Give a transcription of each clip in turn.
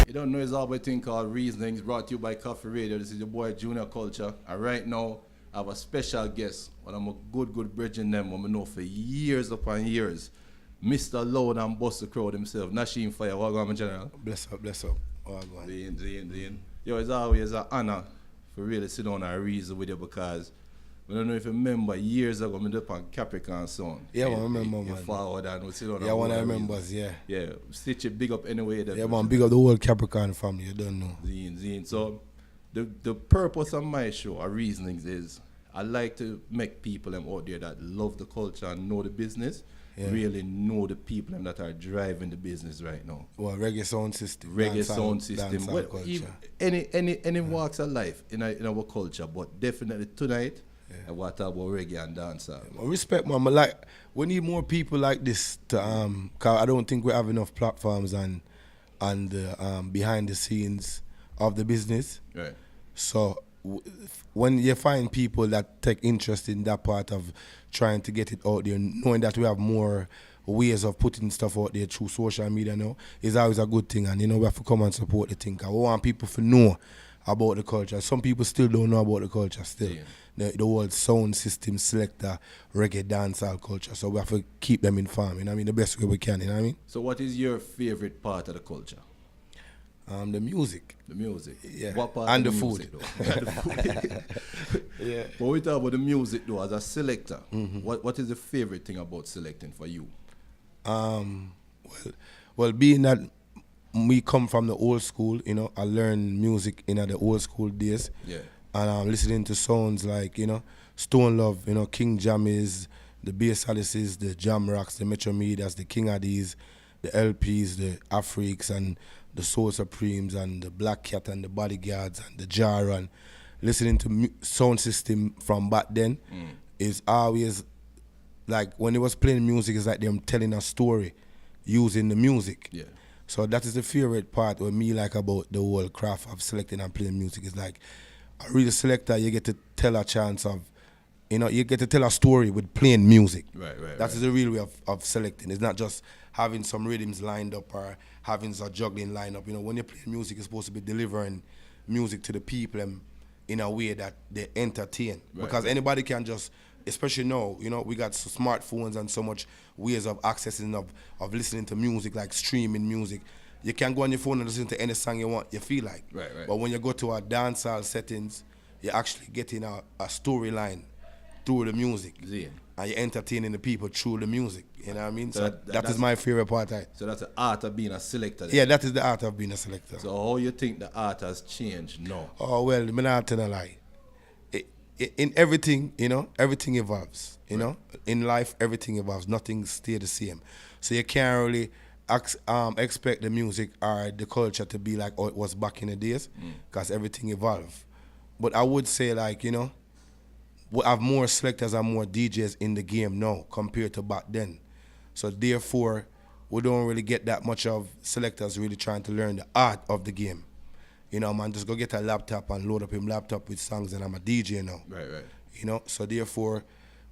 You don't know it's all a thing called Reasonings, brought to you by Coffee Radio. This is your boy Junior Culture. And right now, I have a special guest. One of my good brethren them, who I know for years upon years. Mr. Loud and Bust the Crowd himself, Nasheen Fire. What going on, General? Bless up. What going on? Zin. Yo, it's always an honor for really sit down and reason with you because I don't know if you remember years ago, I up on Capricorn Sound. Yeah, I remember, man. You forward and we sit down. Yeah, one I remember, yeah. Yeah, stitch it big up anyway. Yeah, man, big up the whole Capricorn family, you don't know. Zin. So, the purpose of my show, our reasonings, is I like to make people out there that love the culture and know the business, really know the people that are driving the business right now. Well, reggae sound system. Well, any walks of life in our culture, but definitely tonight, I want to talk about reggae and dancehall. Respect, man. Like, we need more people like this to cause I don't think we have enough platforms and behind the scenes of the business. Right. So when you find people that take interest in that part of trying to get it out there, knowing that we have more ways of putting stuff out there through social media now, is always a good thing. And we have to come and support the thing. Cause we want people to know about the culture. Some people still don't know about the culture still. Yeah. The whole sound system, selector, reggae, dancehall culture. So we have to keep them informed, the best way we can, So what is your favorite part of the culture? The music. The music. Yeah. What part and of the music, food. Yeah. But we talk about the music though, as a selector, what is the favorite thing about selecting for you? Well, being that we come from the old school, I learned music in the old school days. Yeah. And I'm listening to sounds like, Stone Love, King Jammies, the Bass Alice's, the Jam Rocks, the Metro Medias, the King Addies, the LPs, the Afriques, and the Soul Supremes, and the Black Cat, and the Bodyguards, and the Jar, and listening to sound system from back then is always like when they was playing music, it's like them telling a story using the music. Yeah. So that is the favorite part with me like about the whole craft of selecting and playing music. Is like a real selector, you get to tell a chance of, you get to tell a story with playing music. Right. That's the real way of selecting. It's not just having some rhythms lined up or having a juggling lined up. When you play music, it's supposed to be delivering music to the people in a way that they entertain. Right. Because anybody can just, especially now, we got smartphones and so much ways of accessing, of listening to music, like streaming music. You can go on your phone and listen to any song you feel like. Right. But when you go to our dancehall settings, you're actually getting a storyline through the music. Yeah. And you're entertaining the people through the music. You know what I mean? So that is my favorite part. So that's the art of being a selector then. Yeah, that is the art of being a selector. So how you think the art has changed now? Oh, well, I'm not telling a lie. In everything, everything evolves. Right. In life, everything evolves. Nothing stays the same. So you can't really expect the music or the culture to be like how it was back in the days, because everything evolved. But I would say, like, we have more selectors and more DJs in the game now compared to back then. So therefore, we don't really get that much of selectors really trying to learn the art of the game. Man, just go get a laptop and load up him laptop with songs, and I'm a DJ now. Right. So therefore,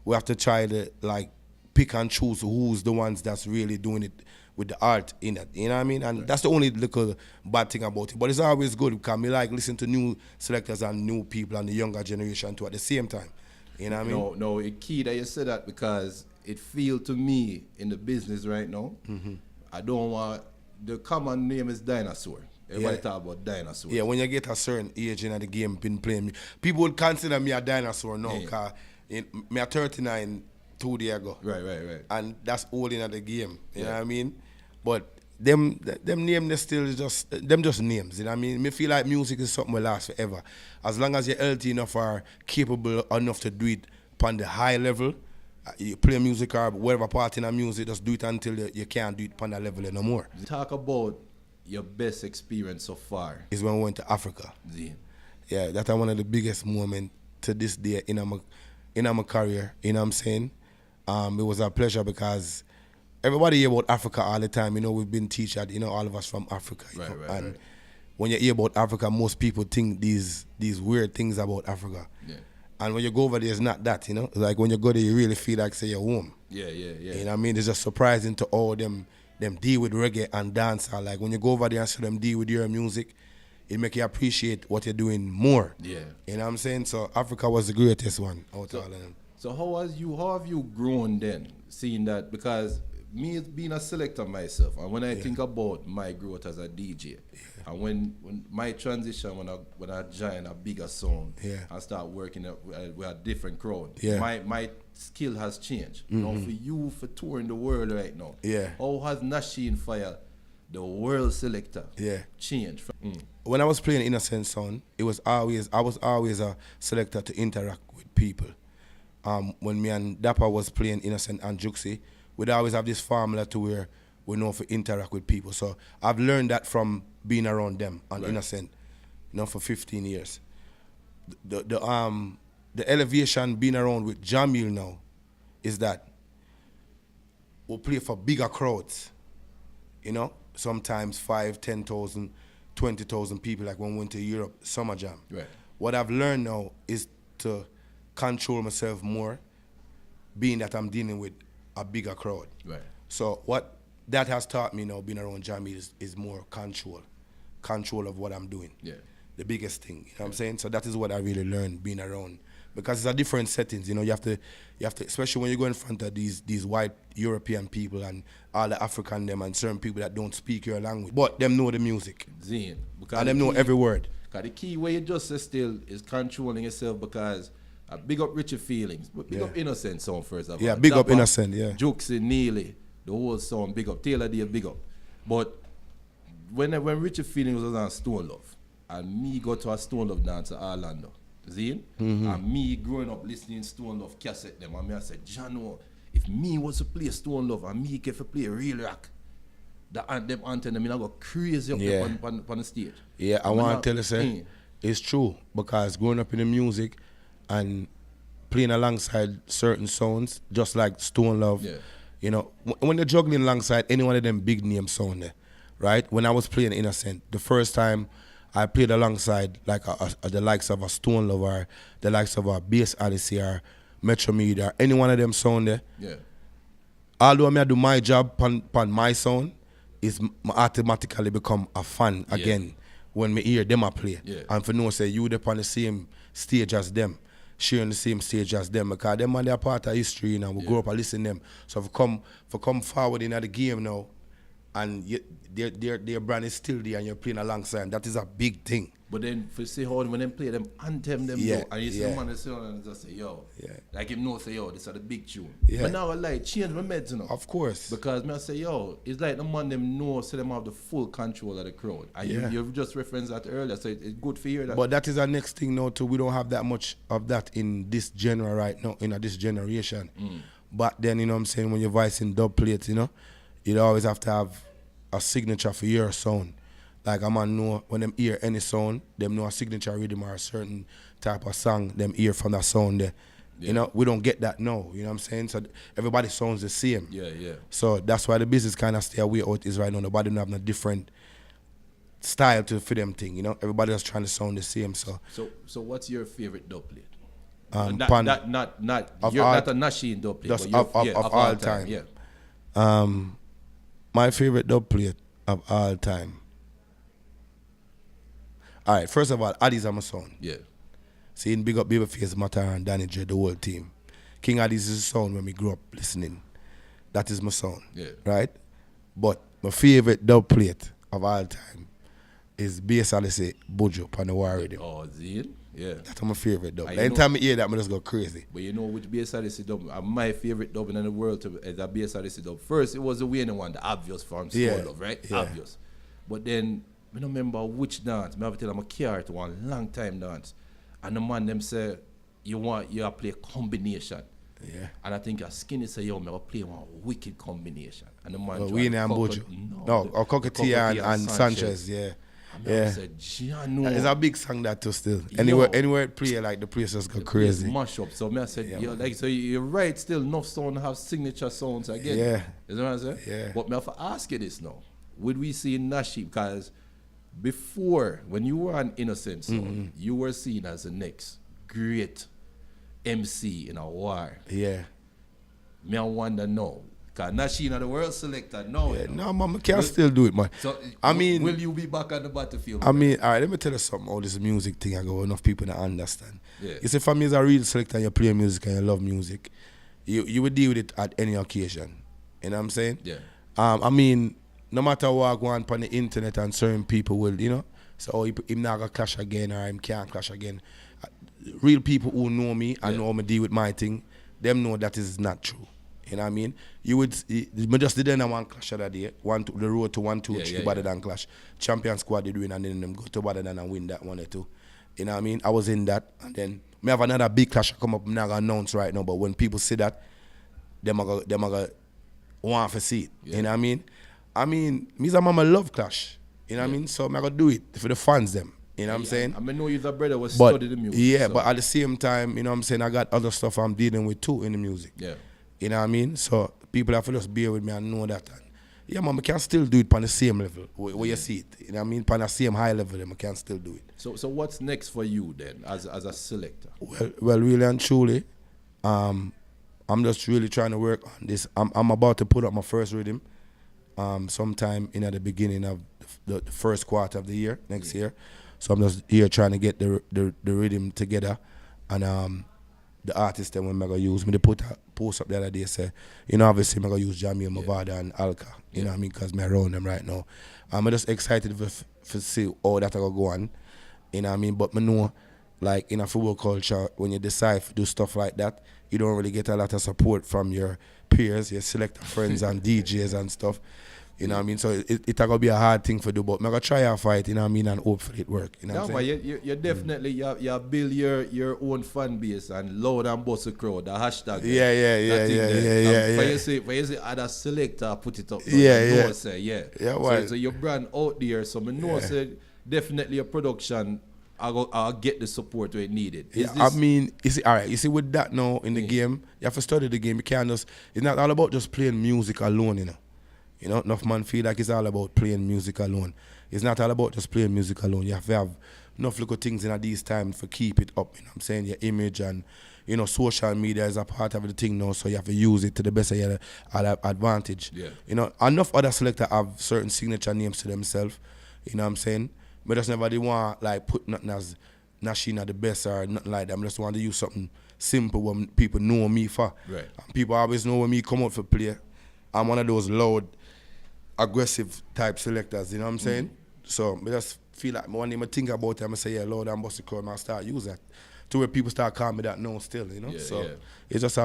we have to try to like pick and choose who's the ones that's really doing it with the art in it. You know what I mean? And that's the only little bad thing about it. But it's always good because me like listen to new selectors and new people and the younger generation too at the same time. You know what I mean? No, it's key that you say that because it feels to me in the business right now, I don't want, the common name is dinosaur. Everybody talk about dinosaurs. Yeah, when you get a certain age in the game, been playing, people would consider me a dinosaur now, because me a 39 2 days ago. Right. And that's old in the game, you know what I mean? But them names, they still just names, you know what I mean? Me feel like music is something that lasts forever. As long as you're healthy enough or capable enough to do it on the high level, you play music or whatever part in the music, just do it until you can't do it on that level no more. Talk about your best experience so far. Is when we went to Africa. Yeah, that's one of the biggest moments to this day in my career, you know what I'm saying? It was a pleasure because everybody hear about Africa all the time. We've been teaching, all of us from Africa. Right. When you hear about Africa, most people think these weird things about Africa. Yeah. And when you go over there, it's not that, Like when you go there, you really feel like, say, you're home. Yeah. You know what I mean? It's just surprising to all them them deal with reggae and dancehall. Like when you go over there and see them deal with your music, it make you appreciate what you're doing more. Yeah. You know what I'm saying? So Africa was the greatest one out of all of them. So how have you grown then, seeing that? Because me being a selector myself, and when I think about my growth as a DJ, and when my transition, when I join a bigger sound, and start working with a different crowd, my skill has changed. Now for you, for touring the world right now, how has Nasheen Fire, the world selector, changed? When I was playing Innocent Sound, I was always a selector to interact with people. When me and Dapper was playing Innocent and Juxi, we'd always have this formula to where we know to interact with people. So I've learned that from being around them and Innocent, for 15 years. The elevation being around with Jamil now is that we'll play for bigger crowds, sometimes 5, 10,000, 20,000 people, like when we went to Europe, Summer Jam. Right. What I've learned now is to control myself more, being that I'm dealing with a bigger crowd. Right. So what that has taught me now, being around Jamie, is more control of what I'm doing. Yeah. The biggest thing, you know what I'm saying? So that is what I really learned being around, because it's a different settings. You have to, especially when you go in front of these white European people and all the African them and certain people that don't speak your language, but them know the music. Zine. And them know every word. Because the key way you just say still is controlling yourself, because big up Richard Feelings, but big up Innocent Sound first of all. Yeah, big up Innocent, Jokes in Neely, the whole song, big up. Taylor Day, big up. But when Richard Feelings was on Stone Love, and me go to a Stone Love dance in Orlando, see? And me growing up listening Stone Love cassette them, and me I said, Jano, if me was to play Stone Love and me get to play real rock, them anthem, I go crazy up there on the stage. Yeah, I want to tell you, say, it's true, because growing up in the music and playing alongside certain sounds, just like Stone Love, when you're juggling alongside any one of them big name sound there, right? When I was playing Innocent, the first time I played alongside like the likes of a Stone Love or the likes of a Bass Odyssey or Metro Media, any one of them sound there, although I do my job on my sound, is automatically become a fan again when me hear them a play. And for no say you up on the same stage as them, sharing the same stage as them, because them man they are part of history, we grow up and listen to them. So if come forward in the game now, and their brand is still there and you're playing alongside, that is a big thing. But then for see how when them play them anthem them go, and you see the man sit down and just say, yo, like him know say, yo, this is the big tune. But now I like change my meds, Of course. Because me I say, yo, it's like the man them know, so them have the full control of the crowd. And you just referenced that earlier, so it's good for you. But that is our next thing now too. We don't have that much of that in this genre right now, in this generation. But then, what I'm saying, when you're voicing dub plates, you always have to have a signature for your sound. Like a man know when them hear any sound, them know a signature rhythm or a certain type of song, them hear from that sound there. We don't get that now, you know what I'm saying? So everybody sounds the same. So that's why the business kind of stay away out is right now. Nobody don't have no different style to for them thing, Everybody just trying to sound the same. So what's your favorite dub plate? Not a Nasheen dub plate, just of all time. My favorite dub plate of all time. All right, first of all, Addies are my son. Seeing big up Babyface, Matter and Danny J, the whole team. King Addies is his son when we grew up listening. That is my son. Right? But my favorite dub plate of all time is Bass Odyssey, Bujo, on the War Radio. Oh, Zine? Yeah. That's my favorite dub. Anytime I hear that, I just go crazy. But you know which Bass Odyssey dub? My favorite dub in the world is a Bass Odyssey dub. First, it was the Wayne one, the obvious from Stone Love, right? Obvious. But then, I don't remember which dance. I have to tell them I carry to one long time dance. And the man them say, you play a combination. And I think a Skinny say, yo, I play one wicked combination. And the man Wayne and Bujo. No, or Cockatier and Sanchez, I said, it's a big song that too still. Anywhere it play, like the place just go crazy. Mash up. So I said, so you're right, still enough sound have signature sounds again. You know what I'm saying? But I have to ask you this now. Would we see Nasheen? Because before, when you were an Innocent Sound, you were seen as the next great MC in a war. Me I wonder now, Because Nasheen are the world selector now. Yeah, no, man, I can still do it, man. So, I mean, will you be back on the battlefield? I mean, all right, let me tell you something. All this music thing, I go, enough people that understand. Yeah. You see, for me, as a real selector, and you play music and you love music, you would deal with it at any occasion. You know what I'm saying? Yeah. I mean, no matter what I go on the internet and certain people will, you know, so oh, him not gonna clash again or him can't clash again. Real people who know me and know me deal with my thing, them know that is not true. You know what I mean? You just didn't want clash of that day. The road to 1, 2, 3 better than clash. Champion squad did win and then them go to better than and win that 1 or 2. You know what I mean? I was in that and then me have another big clash come up. I'm not gonna announce right now, but when people see that, them are gonna want to see it. You know what I mean? I mean, me and mama love clash. You know what I mean? So I'm gonna do it for the fans them. You know what I'm saying? I mean, know you the brother was studying the music. Yeah, so. but at the same time, you know what I'm saying, I got other stuff I'm dealing with too in the music. Yeah. You know what I mean? So people have to just bear with me and know that. And yeah, man, I can still do it on the same level where you see it. You know what I mean? On the same high level, I can still do it. So what's next for you then as a selector? Well, really and truly, I'm just really trying to work on this. I'm about to put up my first rhythm sometime in at the beginning of the first quarter of the year, next year. So I'm just here trying to get the rhythm together. And the artist that I'm going to use, they put a post up the other day, say, you know, obviously I'm going to use Jamie, Mavada and Alka, you know what I mean, because I'm around them right now. I'm just excited for see how that going to go on, you know what I mean, but I know, like in a football culture, when you decide to do stuff like that, you don't really get a lot of support from your peers, your selector friends and DJs and stuff. You know what I mean? So it's going to be a hard thing to do, but I'm going to try a fight, you know what I mean, and hopefully it work. You know what I'm saying? You definitely, you build your own fan base and loud and boss a crowd, the hashtag. Yeah. When you say other selector put it up. Yeah. So your brand out there, so I know say definitely your production, I'll get the support where it needed. I mean, you see, all right, you see with that now in the game, you have to study the game. You can't just, it's not all about just playing music alone, you know. You know, enough man feel like it's all about playing music alone. It's not all about just playing music alone. You have to have enough little things in these times for keep it up. You know what I'm saying? Your image and, you know, social media is a part of the thing now, so you have to use it to the best of your advantage. Yeah. You know, enough other selectors have certain signature names to themselves. You know what I'm saying? But just never they want like put nothing as Nasheen the best or nothing like that. I just want to use something simple what people know me for. Right. And people always know when me come out for play. I'm one of those loud, aggressive type selectors, you know what I'm saying? So I just feel like one day I think about it, I say, yeah, Lord, I'm busting crowd, and I start use that. To where people start calling me that now still, you know? It's just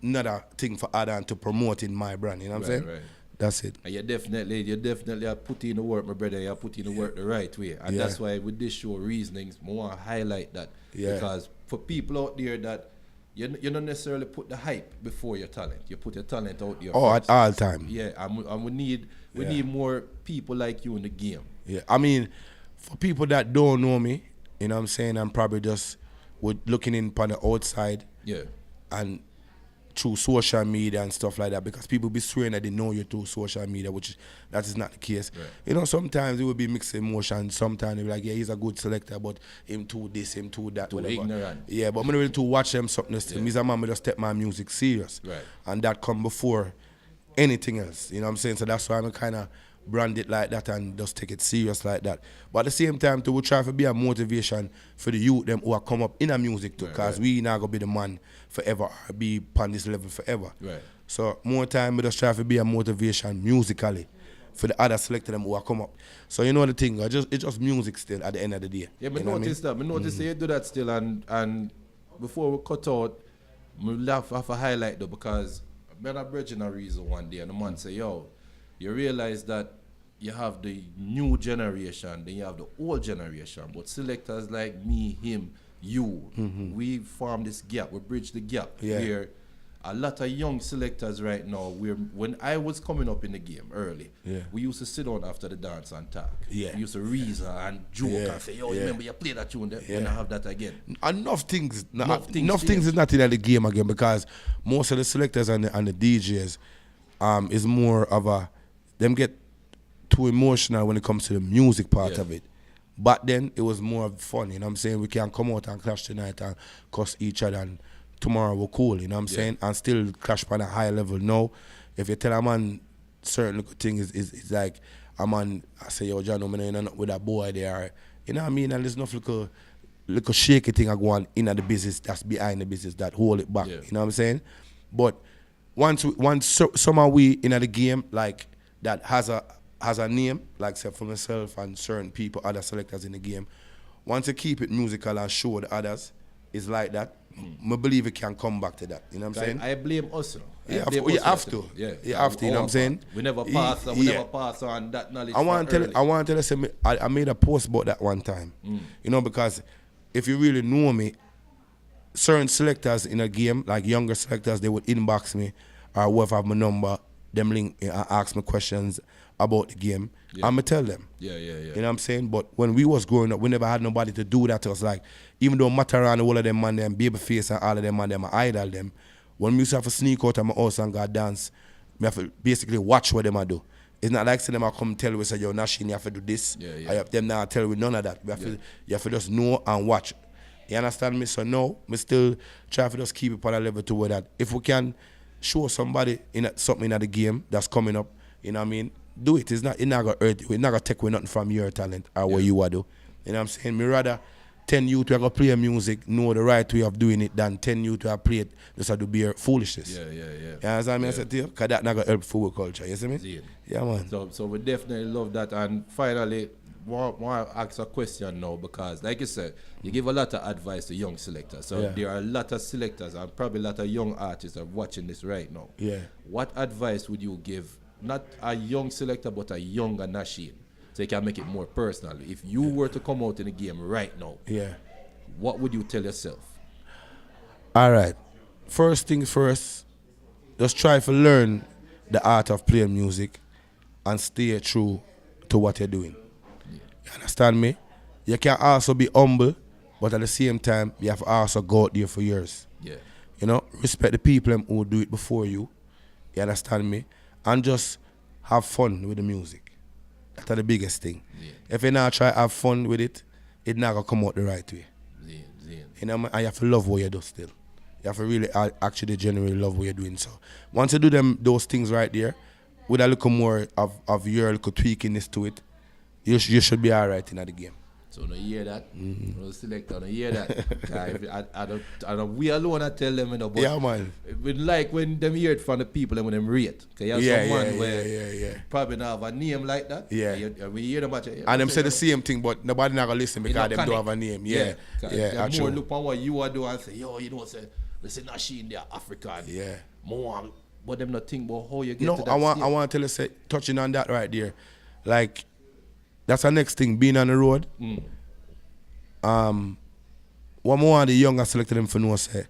another thing for add-on to promoting my brand, you know what I'm saying? Right. That's it. And you definitely are putting in the work, my brother, you're putting in the work the right way. And that's why with this show, Reasonings, I want to highlight that. Because for people out there that you don't necessarily put the hype before your talent. You put your talent out there. Oh, first. at all time. Yeah, and we need more people like you in the game. Yeah, I mean, for people that don't know me, you know what I'm saying, I'm probably just looking in on the outside. Yeah. And through social media and stuff like that, because people be swearing that they know you through social media, which that is not the case. Right. You know, sometimes it will be mixed emotions. Sometimes they be like, yeah, he's a good selector, but him too this, him too that, too whatever. Ignorant. Yeah, but I'm really to watch them something else. Me and mama just take my music serious. Right. And that come before anything else. You know what I'm saying? So that's why I'm kind of brand it like that and just take it serious like that. But at the same time, too, we try to be a motivation for the youth them who are come up in a music too, because we not gonna be the man forever or be on this level forever. Right. So more time we just try to be a motivation musically for the other selector them who are come up. So you know the thing, it's just music still at the end of the day. Yeah, but notice that. I notice that you do that still, and before we cut out, we have to highlight though, because I met a bridge in a reason one day and the man say, yo, you realize that you have the new generation, then you have the old generation. But selectors like me, him, you, we form this gap, we bridge the gap. Where a lot of young selectors right now, when I was coming up in the game early, we used to sit down after the dance and talk. We used to reason and joke and say, yo, remember you play that tune, then I have that again. Enough things is not in the game again, because most of the selectors and the DJs is more of them get too emotional when it comes to the music part of it. But then it was more fun, you know what I'm saying? We can come out and clash tonight and cuss each other, and tomorrow we're cool, you know what I'm saying? And still clash on a high level now. if you tell a man certain little thing is like a man, I say, yo, John, I'm not with a boy there. You know what I mean? And there's enough little shaky thing I go on in the business that's behind the business that hold it back. Yeah. You know what I'm saying? But once somehow we in the game like that has a name, like say for myself and certain people, other selectors in the game, once you keep it musical and show the others, it's like that. I believe it can come back to that. You know what I'm saying? I blame us. Yeah, you have to. Yeah, you have to. You know what I'm saying? We never pass on that knowledge. I want to tell you, I made a post about that one time. You know, because if you really know me, certain selectors in a game, like younger selectors, they would inbox me or whoever have my number, them link and ask me questions about the game. Yeah. I'ma tell them. Yeah. You know what I'm saying? But when we was growing up, we never had nobody to do that to us. Like, even though Mataran, all of them man, them Babyface and all of them man, them I idol them. When we used to have to sneak out of my house and go dance, we have to basically watch what them I do. It's not like say them I come tell you, say, yo, Nasheen, you have to do this. I have them now tell you none of that. You have to just know and watch. You understand me? So no, we still try to just keep it on a level to where that if we can show somebody something in the game that's coming up, you know what I mean? Do it. It's not gonna hurt you. It's not gonna take away nothing from your talent or what you are do. You know what I'm saying? Me rather 10 youth who are gonna play music know the right way of doing it than 10 youth who are play it just have to be foolishness. Yeah. You understand me? I said to you? Because that's not gonna help football culture. You see me? Yeah, man. So we definitely love that. And finally, want to ask a question now, because like you said, you give a lot of advice to young selectors. So there are a lot of selectors and probably a lot of young artists are watching this right now. Yeah. What advice would you give, not a young selector, but a younger Nasheen, so you can make it more personal? If you were to come out in the game right now, what would you tell yourself? All right. First things first, just try to learn the art of playing music and stay true to what you're doing. You understand me? You can also be humble, but at the same time, you have to also go out there for years. Yeah. You know, respect the people who do it before you. You understand me? And just have fun with the music. That's the biggest thing. Yeah. If you not try to have fun with it, it's not going to come out the right way. You know, and you have to love what you do still. You have to really actually genuinely love what you're doing. So once you do those things right there, with a little more of your little tweakiness to it, you should be all right in the game. So no hear that, no selector, no hear that. I don't, we alone I tell them, you know, but yeah, man. We like when them hear it from the people and when them rate. Cause you have someone where probably not have a name like that. Yeah. We hear them and them say the same thing, but nobody not gonna listen because them don't have a name. Yeah. More look on what you are doing and say, yo, you know, say, listen, Nasheen, they're African. Yeah. More, but them not think about how you get to that. I want to tell you, say, touching on that right there, like. That's the next thing, being on the road. What more the younger selected them for know say,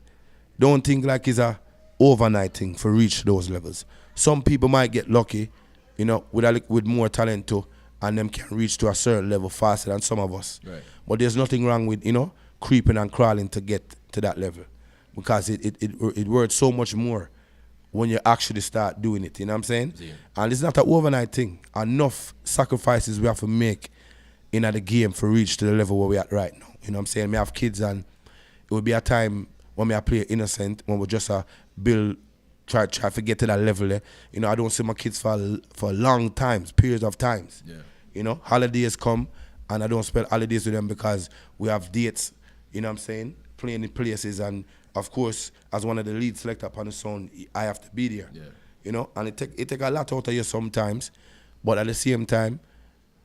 don't think like it's a overnight thing for reach those levels. Some people might get lucky, you know, with more talent too, and them can reach to a certain level faster than some of us. Right. But there's nothing wrong with, you know, creeping and crawling to get to that level, because it works so much more when you actually start doing it, you know what I'm saying? Yeah. And it's not an overnight thing. Enough sacrifices we have to make in the game for reach to the level where we're at right now. You know what I'm saying? We have kids, and it would be a time when I play innocent, when we just build, try to get to that level there. You know, I don't see my kids for long times, periods of times. Yeah. You know, holidays come, and I don't spend holidays with them because we have dates, you know what I'm saying? Playing in places, and of course, as one of the lead selector upon the sound, I have to be there. Yeah. You know, and it take a lot out of you sometimes, but at the same time,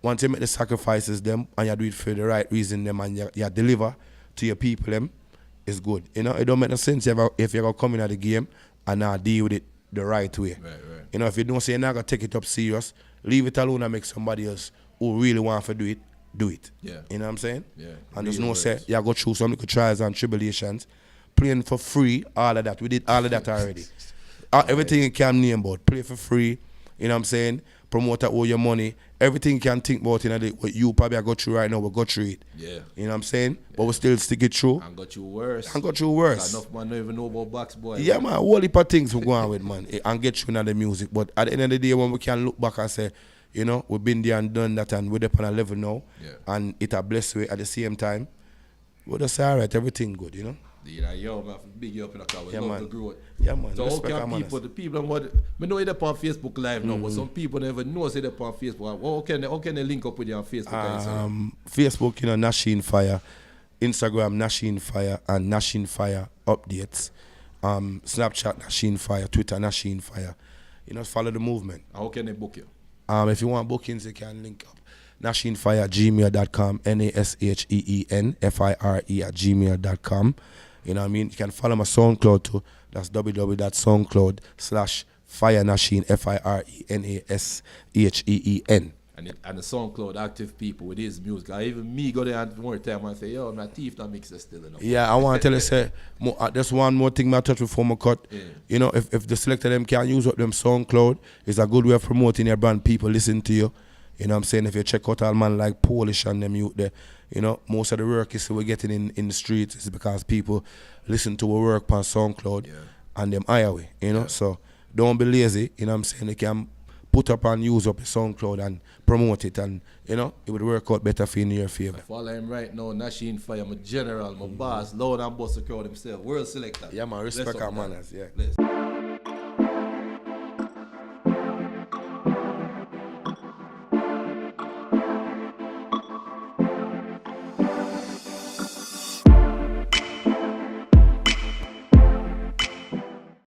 once you make the sacrifices them and you do it for the right reason them and you deliver to your people them, it's good. You know, it don't make no sense if you're gonna come in at the game and not deal with it the right way. Right. You know, if you don't say you're not gonna take it up serious, leave it alone and make somebody else who really want to do it. Yeah. You know what I'm saying? Yeah. And there's no say you go through some little trials and tribulations. Playing for free, all of that. We did all of that already. Everything you can name about. Play for free, you know what I'm saying? Promoter owe your money. Everything you can think about, you know, what you probably go through right now, we go through it. Yeah. You know what I'm saying? Yeah. But we still stick it through. And got you worse. Enough man don't even know about box boy. Yeah, man. Whole heap of things we go on with, man. And get through in the music. But at the end of the day, when we can look back and say, you know, we've been there and done that, and we're up on a level now. Yeah. And it a blessed way at the same time. We'll just say, all right, everything good, you know? Yeah, yo, man, big you up in the car. We love the growth. Yeah, man. So how Respect can our people, manners. the people, what, I know you're up on Facebook Live now, but some people never know they're up on Facebook. How can they link up with you on Facebook and Instagram? Facebook, you know, Nasheen Fire. Instagram, Nasheen Fire, and Nasheen Fire updates. Snapchat, Nasheen Fire. Twitter, Nasheen Fire. You know, follow the movement. How can they book you? If you want bookings, you can link up. NasheenFire@gmail.com, NASHEENFIRE@gmail.com. You know what I mean? You can follow my SoundCloud too. That's www.soundcloud/Fire Nasheen, FIRENASHEEN. And the SoundCloud active people with his music. Even me go there and more time and say, yo, my teeth not mix still enough. Yeah, I want to tell you, say, there's one more thing I touch before my cut. Yeah. You know, if the selector them can use up them SoundCloud, it's a good way of promoting your brand. People listen to you. You know what I'm saying? If you check out all man like Polish and them youth there, you know, most of the work is we're getting in the streets is because people listen to our work on SoundCloud and them highway, you know. So don't be lazy, you know what I'm saying? You can put up and use up your SoundCloud and promote it, and you know, it would work out better for you in your favor. Follow him right now, Nasheen Fire, my general, my boss, Lord and boss the crowd himself, world selector. Yeah man, respect our manners, yeah. Let's.